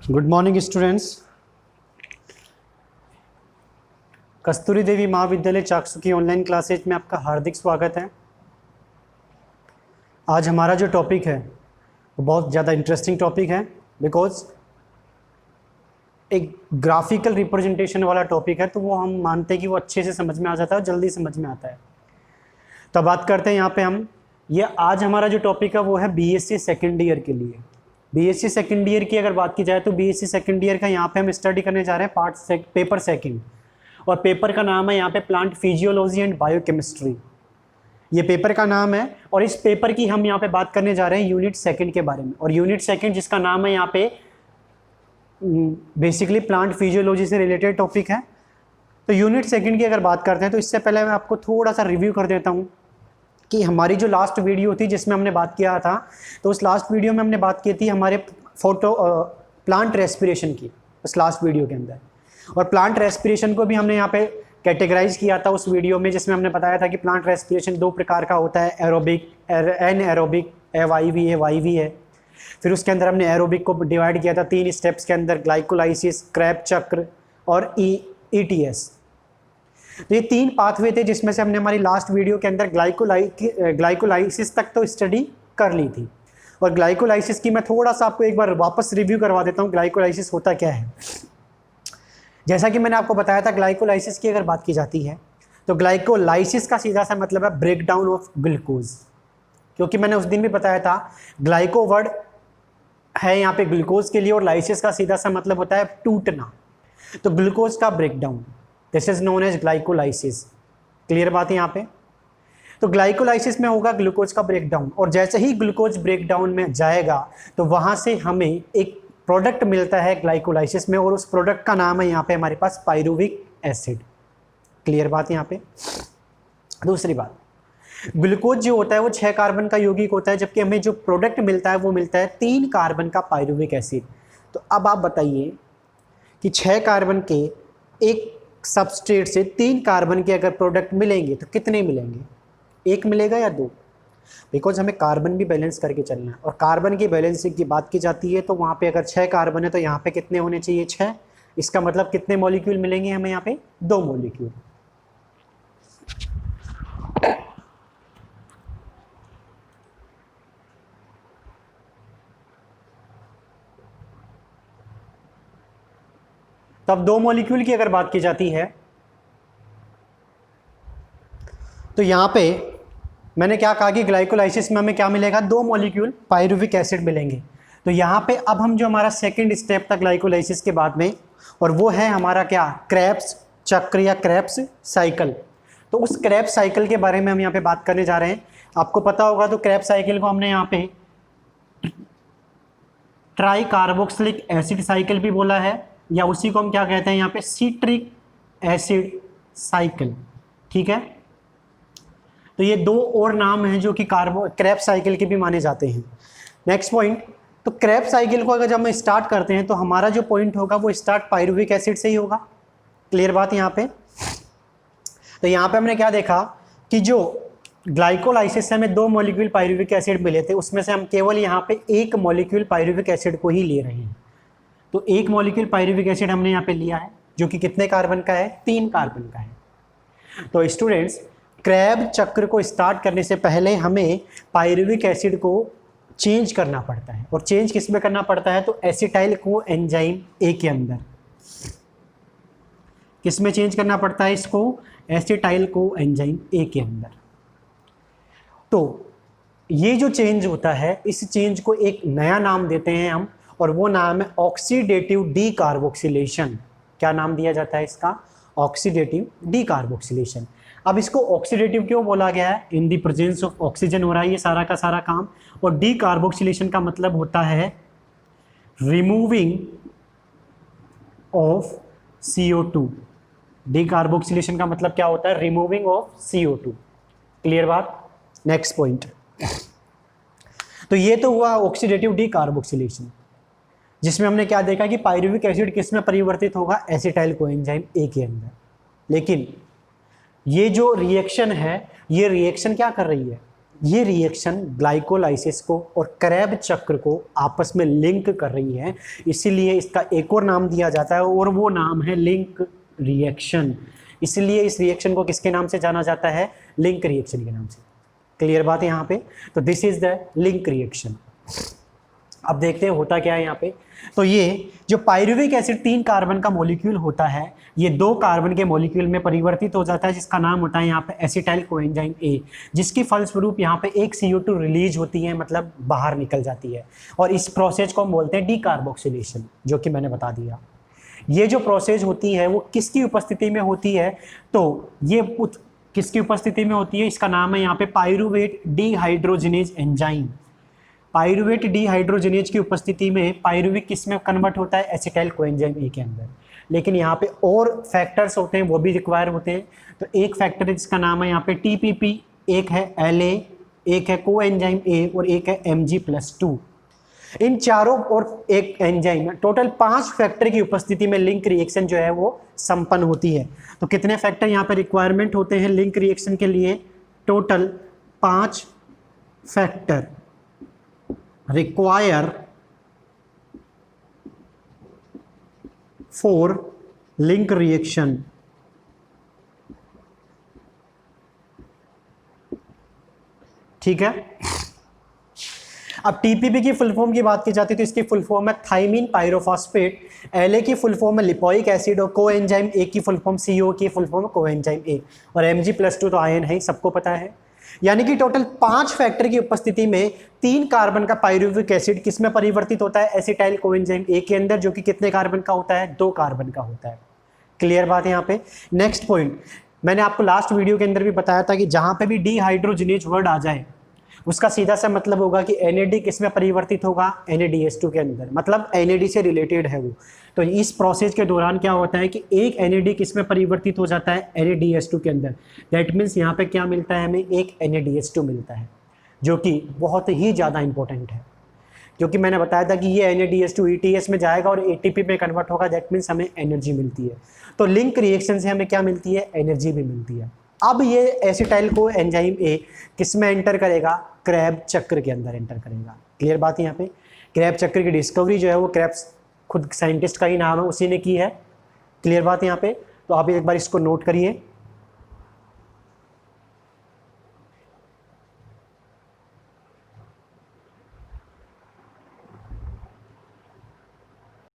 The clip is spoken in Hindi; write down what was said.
Good morning students. Kasturi Devi Mahavidyalaya Chaksu की ऑनलाइन क्लासेज में आपका हार्दिक स्वागत है। आज हमारा जो टॉपिक है वो बहुत ज़्यादा इंटरेस्टिंग टॉपिक है, बिकॉज एक ग्राफिकल रिप्रेजेंटेशन वाला टॉपिक है, तो वो हम मानते हैं कि वो अच्छे से समझ में आ जाता है और जल्दी समझ में आता है। तो बात करते हैं यहाँ पे हम, ये आज हमारा जो टॉपिक है वो है बीएससी सेकेंड ईयर के लिए। बीएससी सेकेंड ईयर की अगर बात की जाए तो बीएससी सेकेंड ईयर का यहाँ पे हम स्टडी करने जा रहे हैं पेपर सेकेंड, और पेपर का नाम है यहाँ पे प्लांट फिजियोलॉजी एंड बायोकेमिस्ट्री। ये पेपर का नाम है और इस पेपर की हम यहाँ पे बात करने जा रहे हैं यूनिट सेकेंड के बारे में। और यूनिट सेकेंड जिसका नाम है यहाँ पे बेसिकली प्लांट फिजियोलॉजी से रिलेटेड टॉपिक है। तो यूनिट सेकेंड की अगर बात करते हैं तो इससे पहले मैं आपको थोड़ा सा रिव्यू कर देता हूँ कि हमारी जो लास्ट वीडियो थी जिसमें हमने बात किया था, तो उस लास्ट वीडियो में हमने बात की थी हमारे प्लांट रेस्पिरेशन की, उस लास्ट वीडियो के अंदर। और प्लांट रेस्पिरेशन को भी हमने यहाँ पे कैटेगराइज किया था उस वीडियो में, जिसमें हमने बताया था कि प्लांट रेस्पिरेशन दो प्रकार का होता है, एरोबिक, एनएरोबिक, वाईवी है, वाईवी है। फिर उसके अंदर हमने एरोबिक को डिवाइड किया था 3 स्टेप्स के अंदर, ग्लाइकोलाइसिस, क्रेब चक्र और ईटीएस। तो ये 3 पाथवे थे जिसमें से हमने हमारी लास्ट वीडियो के अंदर ग्लाइकोलाइसिस तक तो स्टडी कर ली थी। और ग्लाइकोलाइसिस की मैं थोड़ा सा आपको एक बार वापस रिव्यू करवा देता हूँ, ग्लाइकोलाइसिस होता क्या है। जैसा कि मैंने आपको बताया था, ग्लाइकोलाइसिस की अगर बात की जाती है तो ग्लाइकोलाइसिस का सीधा सा मतलब है ब्रेक डाउन ऑफ ग्लूकोज, क्योंकि मैंने उस दिन भी बताया था ग्लाइको वर्ड है यहाँ पे ग्लूकोज के लिए, और लाइसिस का सीधा सा मतलब होता है टूटना। तो ग्लूकोज का break down, this is known as glycolysis. Clear बात है यहाँ पे। तो ग्लाइकोलाइसिस में होगा ग्लूकोज का ब्रेक डाउन, और जैसे ही ग्लूकोज ब्रेक डाउन में जाएगा तो वहाँ से हमें एक प्रोडक्ट मिलता है ग्लाइकोलाइसिस में, और उस प्रोडक्ट का नाम है यहाँ पे हमारे पास पाइरुविक एसिड। क्लियर बात है यहाँ पे। दूसरी बात, ग्लूकोज जो होता है वो 6 कार्बन का यौगिक होता है, जबकि हमें जो प्रोडक्ट मिलता है वो मिलता है 3 कार्बन का पाइरुविक एसिड। तो अब आप बताइए कि 6 कार्बन के एक सबस्ट्रेट से 3 कार्बन के अगर प्रोडक्ट मिलेंगे तो कितने मिलेंगे, 1 मिलेगा या 2? बिकॉज हमें कार्बन भी बैलेंस करके चलना है, और कार्बन की बैलेंसिंग की बात की जाती है तो वहाँ पे अगर 6 कार्बन है तो यहाँ पे कितने होने चाहिए, 6। इसका मतलब कितने मॉलिक्यूल मिलेंगे हमें यहाँ पे, 2 मॉलिक्यूल। तो अब 2 मॉलिक्यूल की अगर बात की जाती है तो यहाँ पे मैंने क्या कहा कि ग्लाइकोलाइसिस में हमें क्या मिलेगा, 2 मॉलिक्यूल पाइरुविक एसिड मिलेंगे। तो यहाँ पे अब हम जो हमारा सेकंड स्टेप था ग्लाइकोलाइसिस के बाद में, और वो है हमारा क्या, क्रेब्स चक्र या क्रेब्स साइकिल। तो उस क्रेब्स साइकिल के बारे में हम यहाँ पे बात करने जा रहे हैं। आपको पता होगा तो क्रेब्स साइकिल को हमने यहाँ पे ट्राई कार्बोक्सिलिक एसिड साइकिल भी बोला है, या उसी को हम क्या कहते हैं यहाँ पे, सिट्रिक एसिड साइकिल। ठीक है। तो ये 2 और नाम हैं जो कि क्रेब साइकिल के भी माने जाते हैं। नेक्स्ट पॉइंट, तो क्रेब साइकिल को अगर जब हम स्टार्ट करते हैं तो हमारा जो पॉइंट होगा वो स्टार्ट पाइरुविक एसिड से ही होगा। क्लियर बात यहाँ पे। तो यहाँ पे हमने क्या देखा कि जो ग्लाइकोलाइसिस से हमें 2 मॉलिक्यूल पाइरुविक एसिड मिले थे, उसमें से हम केवल यहाँ पे 1 मॉलिक्यूल पाइरुविक एसिड को ही ले रहे हैं। तो 1 मॉलिक्यूल पाइरुविक एसिड हमने यहाँ पे लिया है, जो कि कितने कार्बन का है, 3 कार्बन का है। तो स्टूडेंट्स, क्रेब चक्र को स्टार्ट करने से पहले हमें पाइरुविक एसिड को चेंज करना पड़ता है, और चेंज किस में करना पड़ता है, तो एसिटाइल को एंजाइम ए के अंदर। किस में चेंज करना पड़ता है इसको, एसिटाइल को एंजाइम ए के अंदर। तो ये जो चेंज होता है, इस चेंज को एक नया नाम देते हैं हम, और वो नाम है ऑक्सीडेटिव डीकार्बोक्सिलेशन। क्या नाम दिया जाता है इसका, ऑक्सीडेटिव डीकार्बोक्सिलेशन। अब इसको ऑक्सीडेटिव क्यों बोला गया है, इन दी प्रेजेंस ऑफ ऑक्सीजन हो रहा है ये सारा का सारा काम। और डीकार्बोक्सिलेशन का मतलब होता है रिमूविंग ऑफ CO2। डीकार्बोक्सिलेशन का मतलब क्या होता है, रिमूविंग ऑफ CO2। क्लियर बात। नेक्स्ट पॉइंट, तो ये तो हुआ ऑक्सीडेटिव डीकार्बोक्सिलेशन, जिसमें हमने क्या देखा कि पाइरुविक एसिड किस में परिवर्तित होगा, एसिटाइल कोएंजाइम ए के अंदर। लेकिन ये जो रिएक्शन है, ये रिएक्शन क्या कर रही है, ये रिएक्शन ग्लाइकोलाइसिस को और क्रैब चक्र को आपस में लिंक कर रही है, इसीलिए इसका एक और नाम दिया जाता है और वो नाम है लिंक रिएक्शन। इसलिए इस रिएक्शन को किसके नाम से जाना जाता है? लिंक रिएक्शन के नाम से। क्लियर बात है यहाँ पे? तो this is the link reaction. अब देखते हैं होता क्या है यहाँ पे। तो ये जो पायरुविक एसिड 3 कार्बन का मॉलिक्यूल होता है, ये 2 कार्बन के मॉलिक्यूल में परिवर्तित हो जाता है, जिसका नाम होता है यहाँ पे एसिटाइल कोएंजाइम ए, जिसकी फलस्वरूप यहाँ पे एक CO2 रिलीज होती है, मतलब बाहर निकल जाती है। और इस प्रोसेस को हम बोलते हैं डीकार्बोक्सिलेशन, जो कि मैंने बता दिया। ये जो प्रोसेस होती है वो किसकी उपस्थिति में होती है? तो ये किसकी उपस्थिति में होती है? इसका नाम है यहाँ पे pyruvate dehydrogenase enzyme. Pyruvate dehydrogenase की उपस्थिति में पायरुविक किस में कन्वर्ट होता है? एसिटाइल कोएंजाइम ए के अंदर। लेकिन यहाँ पे और फैक्टर्स होते हैं, वो भी रिक्वायर होते हैं। तो एक फैक्टर है जिसका नाम है यहाँ पे TPP, एक है LA, एक है कोएंजाइम ए और एक है Mg+2। इन चारों और एक एंजाइम, टोटल 5 फैक्टर की उपस्थिति में लिंक रिएक्शन जो है वो संपन्न होती है। तो कितने फैक्टर यहाँ पे रिक्वायरमेंट होते हैं लिंक रिएक्शन के लिए? Total 5 factor require for link reaction। ठीक है। अब TPP की फुल फॉर्म की बात की जाती है तो इसकी फुल फॉर्म है थाइमीन पायरोफॉस्फेट, LA की फुल फॉर्म है लिपोइक एसिड और कोएंजाइम ए की फुल फॉर्म CO की फुल फॉर्म कोएंजाइम ए और Mg+2 तो आयन है, सबको पता है। यानी कि टोटल 5 फैक्टर की उपस्थिति में 3 कार्बन का पायरुविक एसिड किस में परिवर्तित होता है? एसिटाइल कोएंजाइम ए के अंदर, जो कि कितने कार्बन का होता है? 2 कार्बन का होता है। क्लियर बात है यहाँ पे? नेक्स्ट पॉइंट, मैंने आपको लास्ट वीडियो के अंदर भी बताया था कि जहाँ पे भी डीहाइड्रोजिनेज वर्ड आ जाए उसका सीधा सा मतलब होगा कि NAD किस में परिवर्तित होगा? NADH2 के अंदर, मतलब NAD से रिलेटेड है वो। तो इस प्रोसेस के दौरान क्या होता है कि एक NAD किस में परिवर्तित हो जाता है? NADH2 के अंदर। दैट मीन्स यहाँ पे क्या मिलता है हमें? एक NADH2 मिलता है, जो कि बहुत ही ज़्यादा इंपॉर्टेंट है, क्योंकि मैंने बताया था कि ये NADH2 ETS में जाएगा और ATP में कन्वर्ट होगा। दैट मीन्स हमें एनर्जी मिलती है। तो लिंक रिएक्शन से हमें क्या मिलती है? एनर्जी भी मिलती है। अब ये एसिटाइल को एंजाइम ए किस में एंटर करेगा? क्रैब चक्र के अंदर एंटर करेगा। क्लियर बात है यहाँ पे? क्रैब चक्र की डिस्कवरी जो है वो क्रैब्स खुद साइंटिस्ट का ही नाम है, उसी ने की है। क्लियर बात है यहाँ पे? तो आप एक बार इसको नोट करिए।